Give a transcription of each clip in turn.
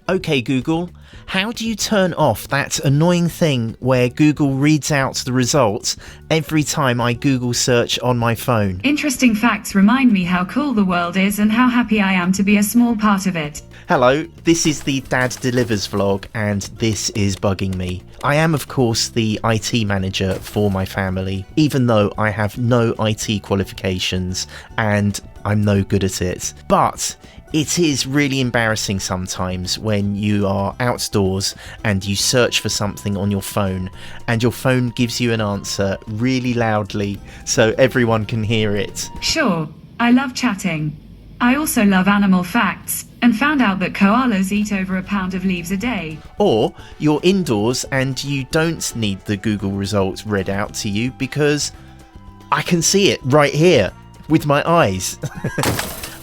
Okay Google, how do you turn off that annoying thing where Google reads out the results every time I Google search on my phone? Interesting facts remind me how cool the world is and how happy I am to be a small part of it. Hello, this is the Dad Delivers vlog and this is bugging me. I am of course the IT manager for my family, even though I have no IT qualifications and I'm no good at it. But it is really embarrassing sometimes when you are outdoors and you search for something on your phone and your phone gives you an answer really loudly so everyone can hear it. Sure, I love chatting. I also love animal facts and found out that koalas eat over a pound of leaves a day. Or you're indoors and you don't need the Google results read out to you because I can see it right here with my eyes.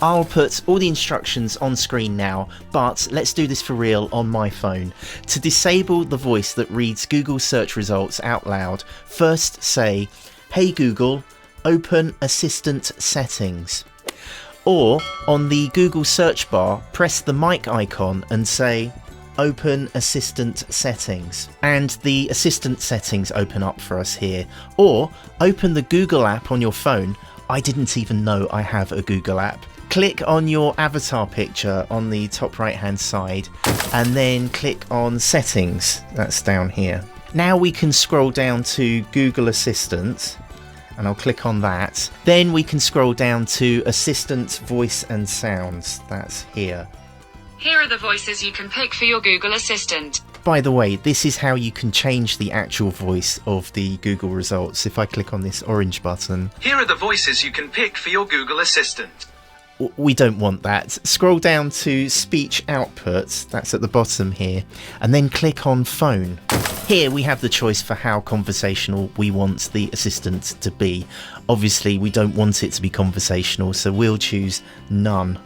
I'll put all the instructions on screen now, but let's do this for real on my phone. To disable the voice that reads Google search results out loud, first say, "Hey Google, open Assistant settings." Or on the Google search bar, press the mic icon and say, "Open Assistant settings." And the Assistant settings open up for us here. Or open the Google app on your phone. I didn't even know I have a Google app. Click on your avatar picture on the top right hand side and then click on settings, that's down here. Now we can scroll down to Google Assistant and I'll click on that. Then we can scroll down to Assistant Voice and Sounds, that's here. Here are the voices you can pick for your Google Assistant. By the way, this is how you can change the actual voice of the Google results. If I click on this orange button. Here are the voices you can pick for your Google Assistant. We don't want that. Scroll down to speech output, that's at the bottom here, and then click on phone. Here we have the choice for how conversational we want the assistant to be. Obviously we don't want it to be conversational, so we'll choose none.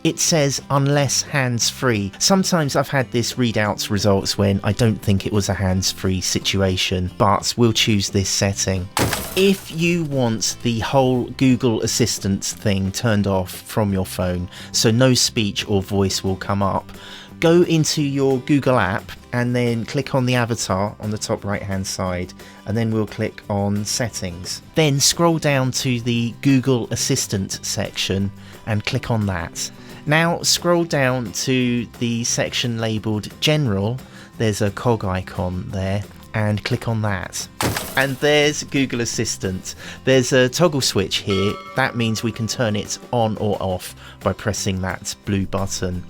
It says unless hands-free. Sometimes I've had this read out results when I don't think it was a hands-free situation, but we'll choose this setting. If you want the whole Google Assistant thing turned off from your phone, so no speech or voice will come up, go into your Google app and then click on the avatar on the top right hand side, and then we'll click on settings. Then scroll down to the Google Assistant section and click on that. Now scroll down to the section labelled General, there's a cog icon there, and click on that. And there's Google Assistant. There's a toggle switch here, that means we can turn it on or off by pressing that blue button.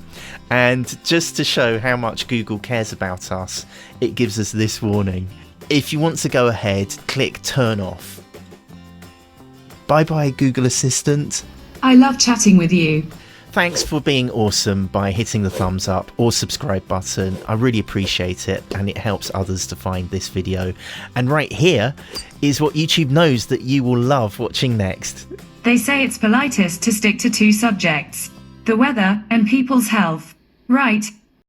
And just to show how much Google cares about us, it gives us this warning. If you want to go ahead, click turn off. Bye bye Google Assistant. I love chatting with you. Thanks for being awesome by hitting the thumbs up or subscribe button. I really appreciate it and it helps others to find this video. And right here is what YouTube knows that you will love watching next. They say it's politest to stick to two subjects: the weather and people's health. Right,